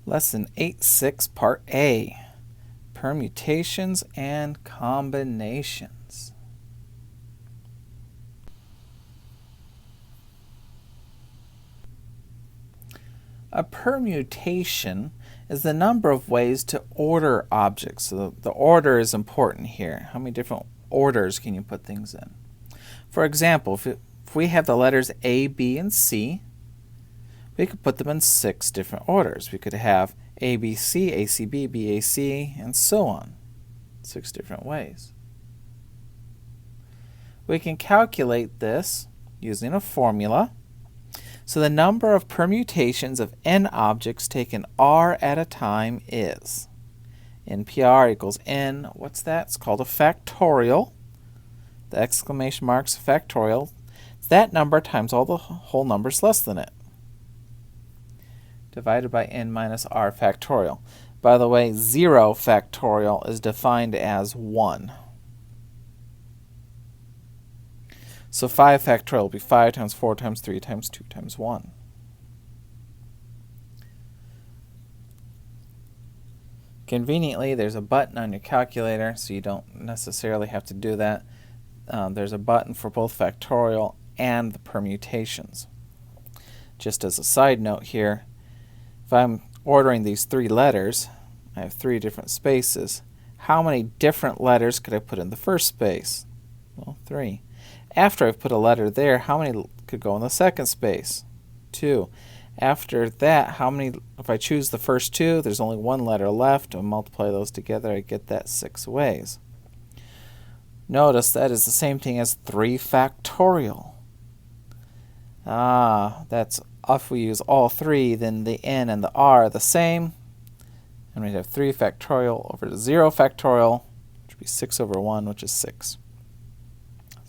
Lesson 8.6, Part A, Permutations and Combinations. A permutation is the number of ways to order objects. So the order is important here. How many different orders can you put things in? For example, if we have the letters A, B, and C, we could put them in 6 different orders. We could have ABC, ACB, BAC, and so on. 6 different ways. We can calculate this using a formula. So the number of permutations of n objects taken r at a time is NPR equals n, what's that? It's called a factorial. The exclamation mark's a factorial. It's that number times all the whole numbers less than it, divided by n minus r factorial. By the way, 0 factorial is defined as 1. So 5 factorial will be 5 times 4 times 3 times 2 times 1. Conveniently, there's a button on your calculator, so you don't necessarily have to do that. There's a button for both factorial and the permutations. Just as a side note here, if I'm ordering these 3 letters, I have 3 different spaces. How many different letters could I put in the first space? Well, 3. After I've put a letter there, how many could go in the second space? 2. After that, how many, if I choose the first 2, there's only 1 letter left, and multiply those together, I get that 6 ways. Notice that is the same thing as 3 factorial. That's if we use all 3, then the n and the r are the same, and we'd have 3 factorial over 0 factorial, which would be 6 over 1, which is 6.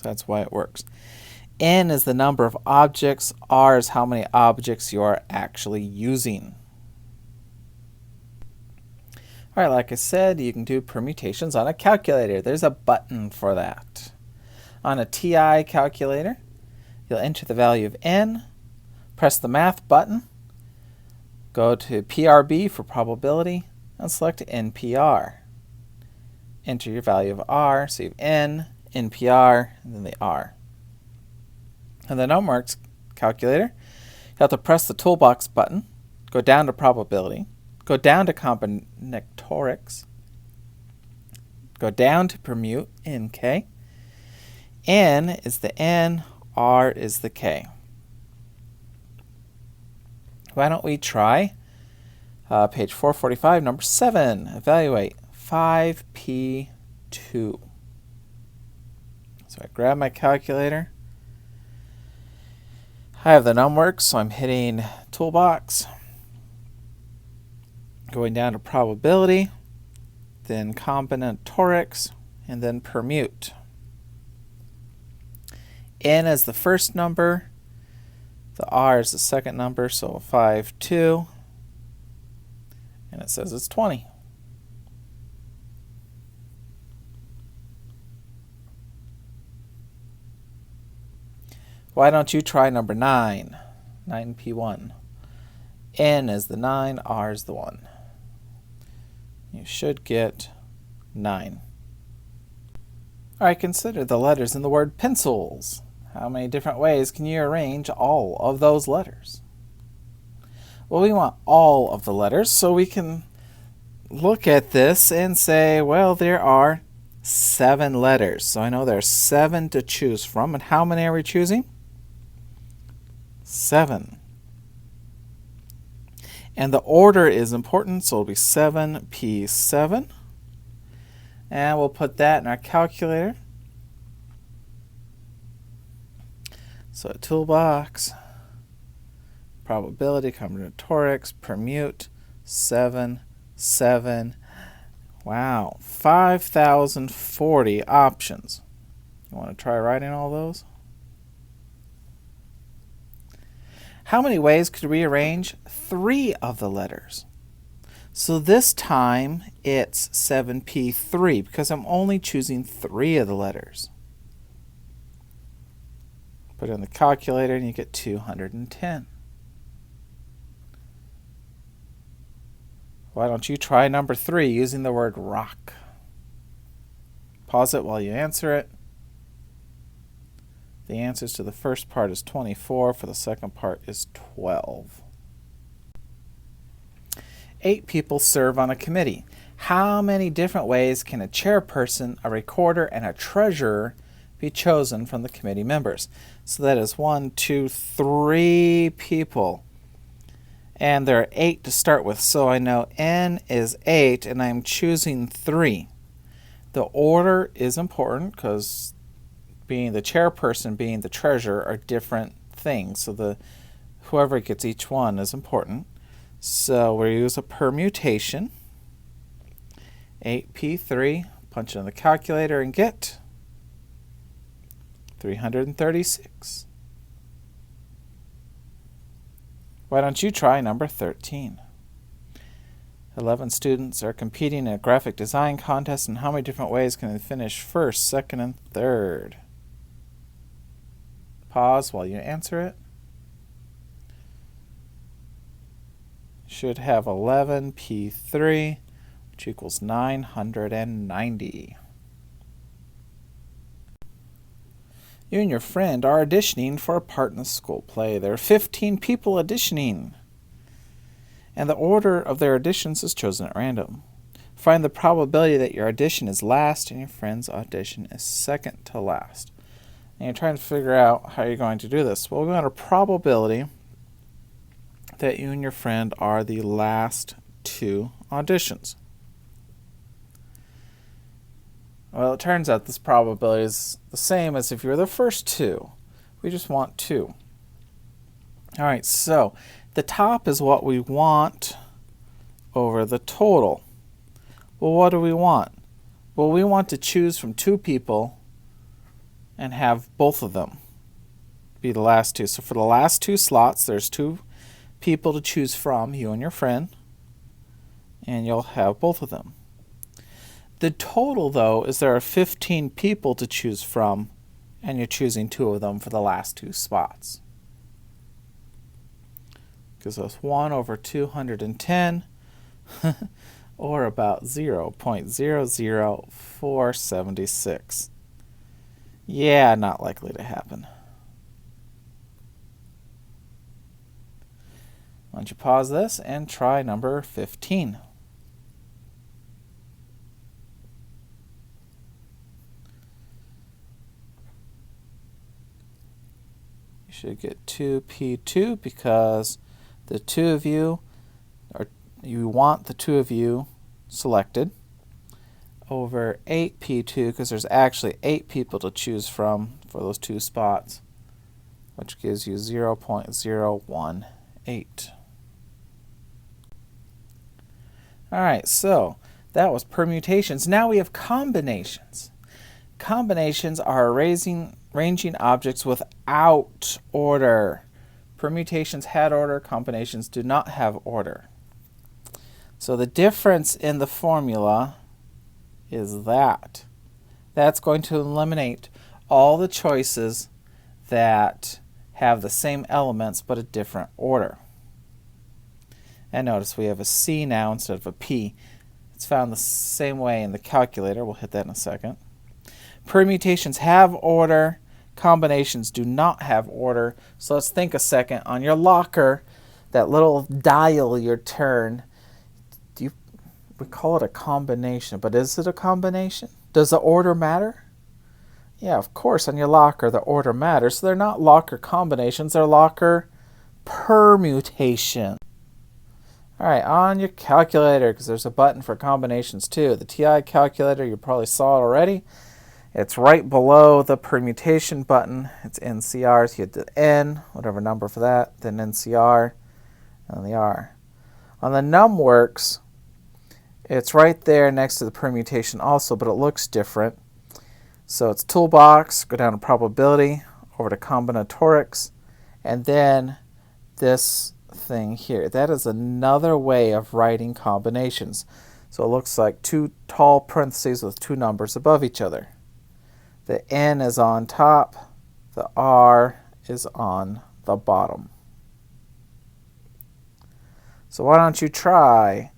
That's why it works. N is the number of objects. R is how many objects you are actually using. All right, like I said, you can do permutations on a calculator. There's a button for that. On a TI calculator, you'll enter the value of n, press the math button, go to PRB for probability, and select NPR. Enter your value of r, so you have n, NPR, and then the R. And the numerics calculator, you have to press the toolbox button, go down to probability, go down to combinatorics, go down to permute, NK. N is the N, R is the K. Why don't we try page 445, number 7, evaluate 5P2. So I grab my calculator. I have the numworks, so I'm hitting toolbox, going down to probability, then combinatorics, and then permute. N is the first number, the R is the second number, so 5, 2, and it says it's 20. Why don't you try number 9, 9P1. N is the 9, R is the 1. You should get 9. All right, consider the letters in the word pencils. How many different ways can you arrange all of those letters? Well, we want all of the letters, so we can look at this and say, well, there are 7 letters. So I know there are 7 to choose from. And how many are we choosing? 7. And the order is important, so it'll be 7P7. And we'll put that in our calculator. So a toolbox, probability, combinatorics, permute, 7, 7. Wow, 5,040 options. You want to try writing all those? How many ways could we arrange 3 of the letters? So this time it's 7P3 because I'm only choosing 3 of the letters. Put it in the calculator and you get 210. Why don't you try number 3 using the word rock? Pause it while you answer it. The answers to the first part is 24. For the second part is 12. 8 people serve on a committee. How many different ways can a chairperson, a recorder, and a treasurer be chosen from the committee members? So that is 1, 2, 3 people. And there are 8 to start with, so I know n is 8, and I'm choosing 3. The order is important because being the chairperson, being the treasurer are different things. So whoever gets each one is important. So we use a permutation. 8p3, punch it in the calculator and get 336. Why don't you try number 13? 11 students are competing in a graphic design contest, and how many different ways can they finish first, second, and third? Pause while you answer it. Should have 11p3, which equals 990. You and your friend are auditioning for a part in the school play. There are 15 people auditioning, and the order of their auditions is chosen at random. Find the probability that your audition is last and your friend's audition is second to last. And you're trying to figure out how you're going to do this. Well, we want a probability that you and your friend are the last 2 auditions. Well, it turns out this probability is the same as if you were the first 2. We just want 2. All right, so the top is what we want over the total. Well, what do we want? Well, we want to choose from 2 people and have both of them be the last 2. So for the last 2 slots, there's 2 people to choose from, you and your friend, and you'll have both of them. The total, though, is there are 15 people to choose from, and you're choosing 2 of them for the last 2 spots. Gives us 1 over 210, or about 0.00476. Yeah, not likely to happen. Why don't you pause this and try number 15. You should get 2p2 because the 2 of you, you want the 2 of you selected, over 8p2 because there's actually 8 people to choose from for those 2 spots, which gives you 0.018. All right, so that was permutations. Now we have combinations. Combinations are arranging objects without order. Permutations had order, combinations do not have order. So the difference in the formula is that. That's going to eliminate all the choices that have the same elements but a different order. And notice we have a C now instead of a P. It's found the same way in the calculator. We'll hit that in a second. Permutations have order. Combinations do not have order. So let's think a second. On your locker, that little dial you turn, we call it a combination, but is it a combination? Does the order matter? Yeah, of course, on your locker the order matters. So they're not locker combinations, they're locker permutations. All right, on your calculator, because there's a button for combinations too. The TI calculator, you probably saw it already. It's right below the permutation button. It's NCR, so you hit the N, whatever number for that, then NCR, and the R. On the numWorks, it's right there next to the permutation also, but it looks different. So it's toolbox, go down to probability, over to combinatorics, and then this thing here. That is another way of writing combinations. So it looks like 2 tall parentheses with 2 numbers above each other. The N is on top, the R is on the bottom. So why don't you try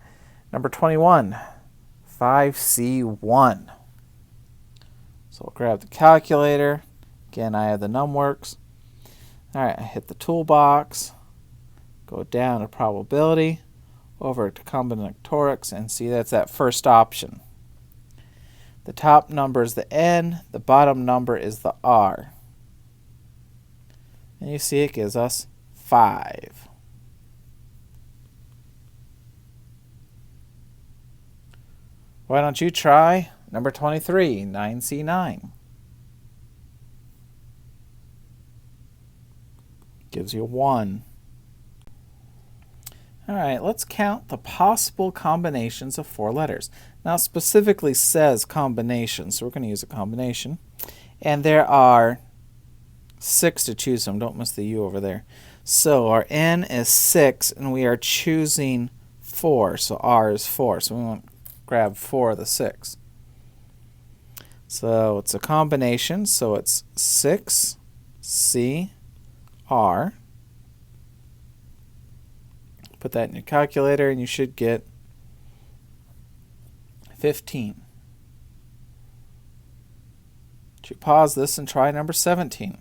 Number 21, 5C1. So we'll grab the calculator. Again, I have the numworks. All right, I hit the toolbox, go down to probability, over to combinatorics, and see that's that first option. The top number is the N, the bottom number is the R. And you see it gives us 5. Why don't you try number 23, 9C9? Gives you 1. All right, let's count the possible combinations of 4 letters. Now, it specifically says combination, so we're going to use a combination. And there are 6 to choose from. Don't miss the U over there. So our N is 6, and we are choosing 4. So R is 4. So we want to grab 4 of the 6. So it's a combination. So it's 6, C, R. Put that in your calculator, and you should get 15. You pause this and try number 17.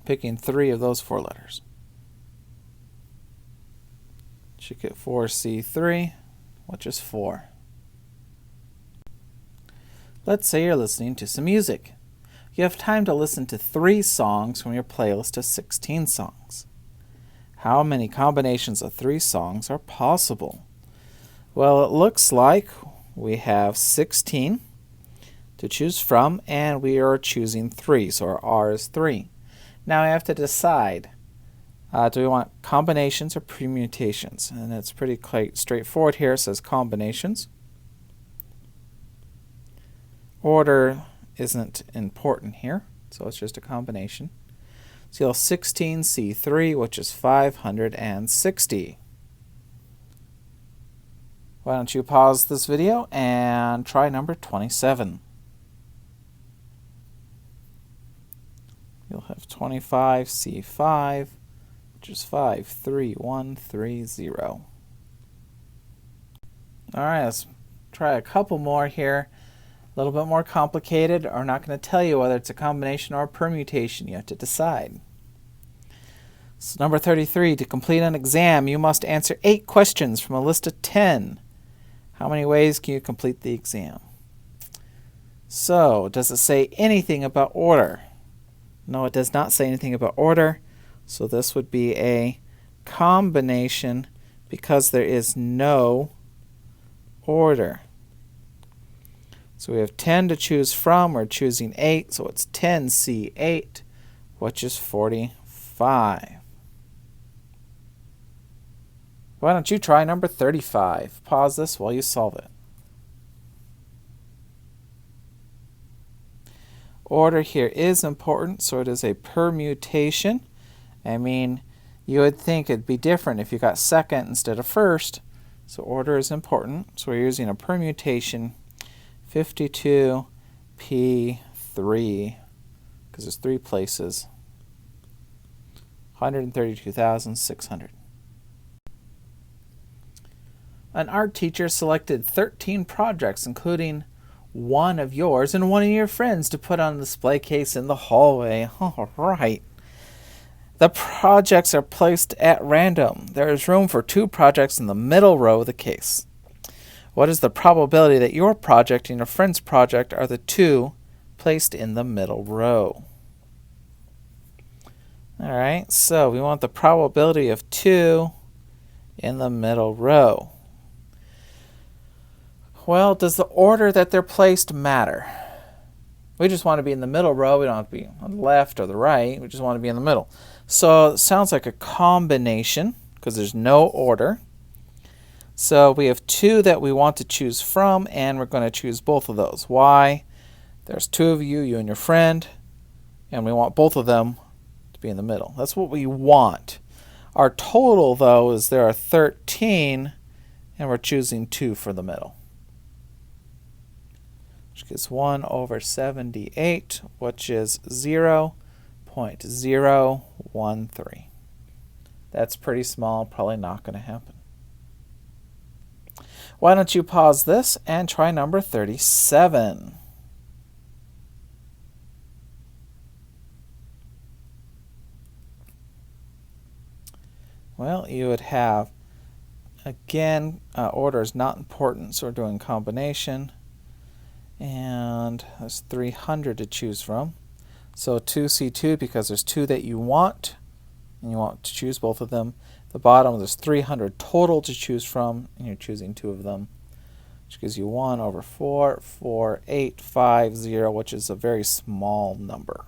Picking 3 of those 4 letters. You should get 4C3, which is 4. Let's say you're listening to some music. You have time to listen to 3 songs from your playlist of 16 songs. How many combinations of 3 songs are possible? Well, it looks like we have 16 to choose from, and we are choosing 3, so our R is 3. Now I have to decide, do we want combinations or permutations? And it's pretty quite straightforward here. It says combinations. Order isn't important here, so it's just a combination. So you'll 16C3, which is 560. Why don't you pause this video and try number 27. You'll have 25C5, which is 53130. All right, let's try a couple more here. A little bit more complicated. I'm not going to tell you whether it's a combination or a permutation. You have to decide. So number 33, to complete an exam, you must answer 8 questions from a list of 10. How many ways can you complete the exam? So, does it say anything about order? No, it does not say anything about order. So this would be a combination because there is no order. So we have 10 to choose from. We're choosing 8, so it's 10C8, which is 45. Why don't you try number 35? Pause this while you solve it. Order here is important, so it is a permutation. I mean, you would think it'd be different if you got second instead of first. So order is important. So we're using a permutation 52P3 because there's 3 places. 132,600. An art teacher selected 13 projects, including one of yours and one of your friends, to put on a display case in the hallway. All right. The projects are placed at random. There is room for 2 projects in the middle row of the case. What is the probability that your project and your friend's project are the 2 placed in the middle row? All right, so we want the probability of 2 in the middle row. Well, does the order that they're placed matter? We just want to be in the middle row. We don't have to be on the left or the right. We just want to be in the middle. So it sounds like a combination because there's no order. So we have 2 that we want to choose from, and we're going to choose both of those. Why? There's 2 of you, you and your friend, and we want both of them to be in the middle. That's what we want. Our total, though, is there are 13, and we're choosing 2 for the middle. Which gives 1 over 78, which is 0.013. That's pretty small, probably not going to happen. Why don't you pause this and try number 37? Well, you would have, again, order is not important, so we're doing combination. And there's 300 to choose from. So 2C2, because there's 2 that you want, and you want to choose both of them. At the bottom, there's 300 total to choose from, and you're choosing 2 of them, which gives you 1 over 4, 4, 8, 5, 0, which is a very small number.